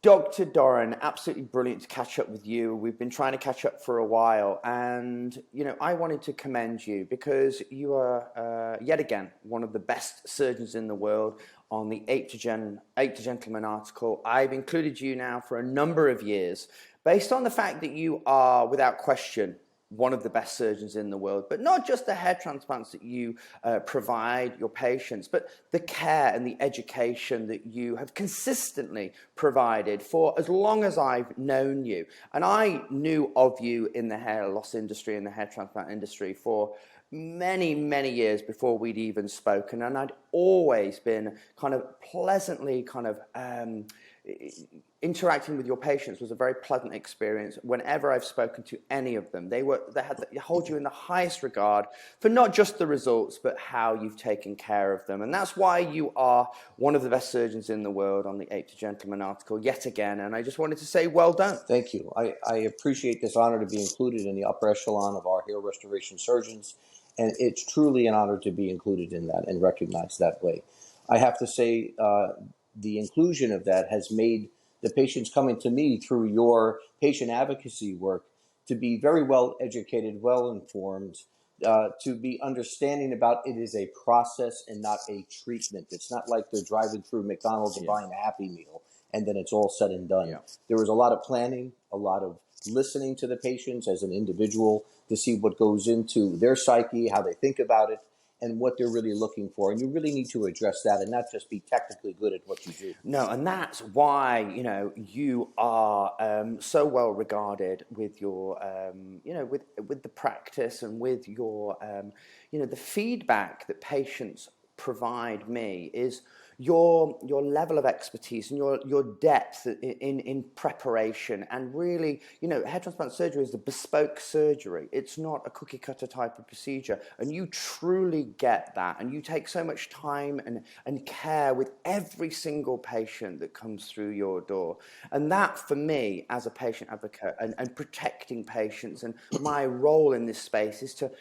Dr. Dorin, absolutely brilliant to catch up with you. We've been trying to catch up for a while, and I wanted to commend you because you are yet again one of the best surgeons in the world on the Ape to Gentleman article. I've included you now for a number of years based on the fact that you are, without question, one of the best surgeons in the world, but not just the hair transplants that you provide your patients, but the care and the education that you have consistently provided for as long as I've known you. And I knew of you in the hair loss industry and the hair transplant industry for many, many years before we'd even spoken. And I'd always been kind of pleasantly interacting with your patients was a very pleasant experience. Whenever I've spoken to any of them, they hold you in the highest regard for not just the results, but how you've taken care of them. And that's why you are one of the best surgeons in the world on the Ape to Gentleman article yet again. And I just wanted to say, well done. Thank you. I appreciate this honor to be included in the upper echelon of our hair restoration surgeons. And it's truly an honor to be included in that and recognized that way. I have to say, the inclusion of that has made the patients coming to me through your patient advocacy work to be very well educated, well informed, to be understanding about it is a process and not a treatment. It's not like they're driving through McDonald's and buying a Happy Meal and then it's all said and done. Yeah. There was a lot of planning, a lot of listening to the patients as an individual to see what goes into their psyche, how they think about it, and what they're really looking for. And you really need to address that and not just be technically good at what you do. No, and that's why, you are so well regarded with your, with the practice and with your, the feedback that patients provide me is your level of expertise and your depth in preparation. And really, hair transplant surgery is a bespoke surgery. It's not a cookie cutter type of procedure, and you truly get that, and you take so much time and care with every single patient that comes through your door. And that, for me, as a patient advocate and protecting patients, and my role in this space is to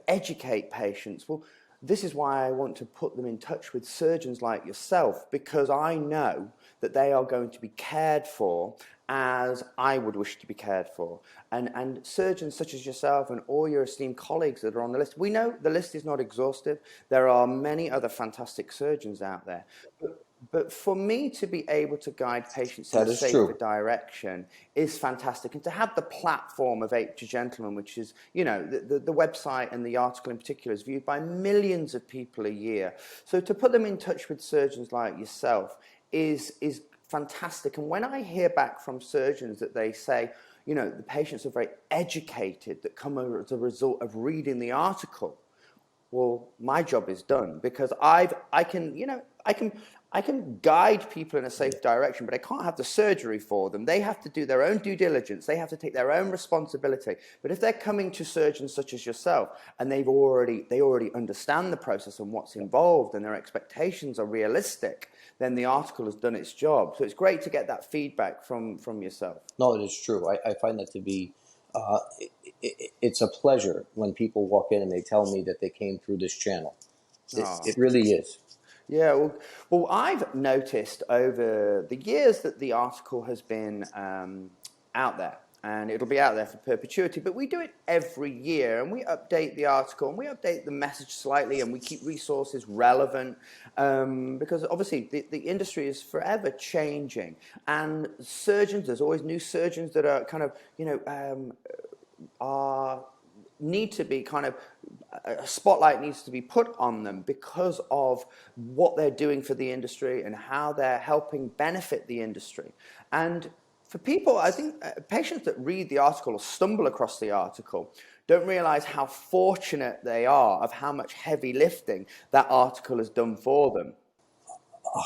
educate patients. Well, this is why I want to put them in touch with surgeons like yourself, because I know that they are going to be cared for as I would wish to be cared for. And surgeons such as yourself and all your esteemed colleagues that are on the list, we know the list is not exhaustive. There are many other fantastic surgeons out there. But for me to be able to guide patients in a safer direction is fantastic. And to have the platform of Ape to Gentleman, which is, the website and the article in particular is viewed by millions of people a year. So to put them in touch with surgeons like yourself is fantastic. And when I hear back from surgeons that they say, the patients are very educated that come as a result of reading the article, well, my job is done, because I can guide people in a safe direction, but I can't have the surgery for them. They have to do their own due diligence. They have to take their own responsibility. But if they're coming to surgeons such as yourself and they already understand the process and what's involved and their expectations are realistic, then the article has done its job. So it's great to get that feedback from yourself. No, it is true. I find that to be, it's a pleasure when people walk in and they tell me that they came through this channel. It really is. Yeah, well, I've noticed over the years that the article has been out there, and it'll be out there for perpetuity, but we do it every year, and we update the article, and we update the message slightly, and we keep resources relevant, because obviously the industry is forever changing, and surgeons, there's always new surgeons that are kind of, need to be kind of, a spotlight needs to be put on them because of what they're doing for the industry and how they're helping benefit the industry. And for people, I think patients that read the article or stumble across the article don't realize how fortunate they are of how much heavy lifting that article has done for them.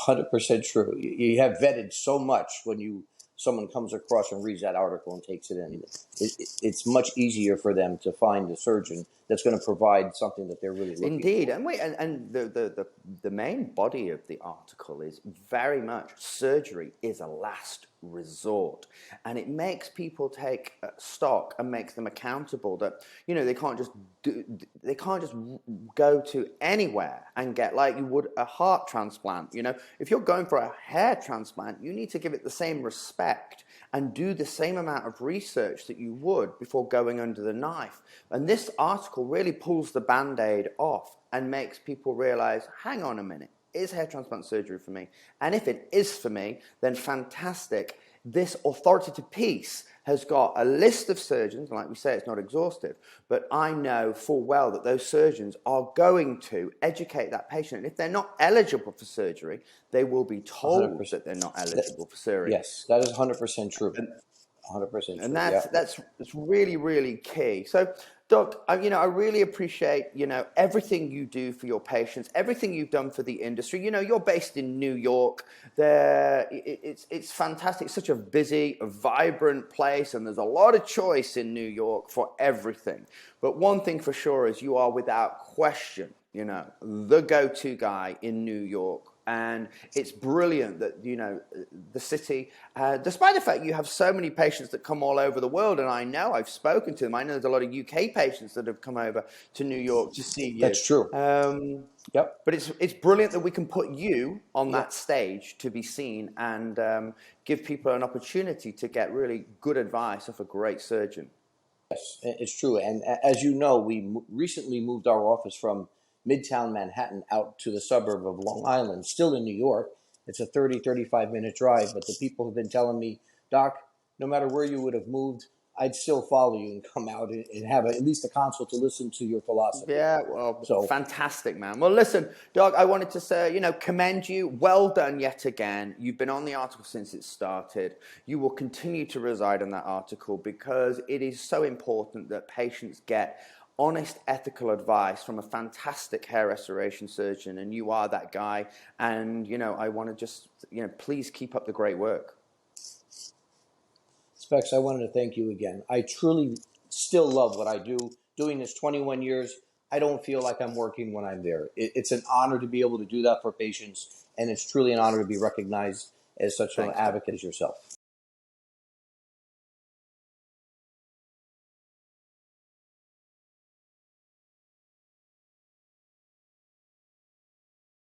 100% true. You have vetted so much when someone comes across and reads that article and takes it in. It's much easier for them to find a surgeon that's going to provide something that they're really looking for. Indeed, and the main body of the article is very much surgery is a last resort, and it makes people take stock and makes them accountable that they can't just go to anywhere and get, like you would a heart transplant. If you're going for a hair transplant, you need to give it the same respect respect and do the same amount of research that you would before going under the knife. And this article really pulls the Band-Aid off and makes people realize, hang on a minute, is hair transplant surgery for me? And if it is for me, then fantastic. This authoritative piece has got a list of surgeons, and like we say, it's not exhaustive, but I know full well that those surgeons are going to educate that patient. And if they're not eligible for surgery, they will be told 100%. that they're not eligible for surgery. Yes, that is 100% true. 100% And true. Yeah. that's really, really key. So, Doc, I really appreciate, everything you do for your patients, everything you've done for the industry. You're based in New York. It's fantastic. It's such a busy, a vibrant place, and there's a lot of choice in New York for everything. But one thing for sure is you are without question, the go-to guy in New York. And it's brilliant that, the city, despite the fact you have so many patients that come all over the world, and I know I've spoken to them. I know there's a lot of UK patients that have come over to New York to see you. That's true. Yep. But it's brilliant that we can put you on that stage to be seen and give people an opportunity to get really good advice off a great surgeon. Yes, it's true. And as you know, we recently moved our office from Midtown Manhattan out to the suburb of Long Island, still in New York. It's a 35-minute drive, but the people have been telling me, Doc, no matter where you would have moved, I'd still follow you and come out and have at least a consult to listen to your philosophy. Yeah, well, fantastic, man. Well, listen, Doc, I wanted to say, commend you. Well done yet again. You've been on the article since it started. You will continue to reside on that article because it is so important that patients get honest, ethical advice from a fantastic hair restoration surgeon, and you are that guy. And, I want to just, please keep up the great work. Specs, I wanted to thank you again. I truly still love what I do. Doing this 21 years, I don't feel like I'm working when I'm there. It's an honor to be able to do that for patients, and it's truly an honor to be recognized as such an advocate as yourself.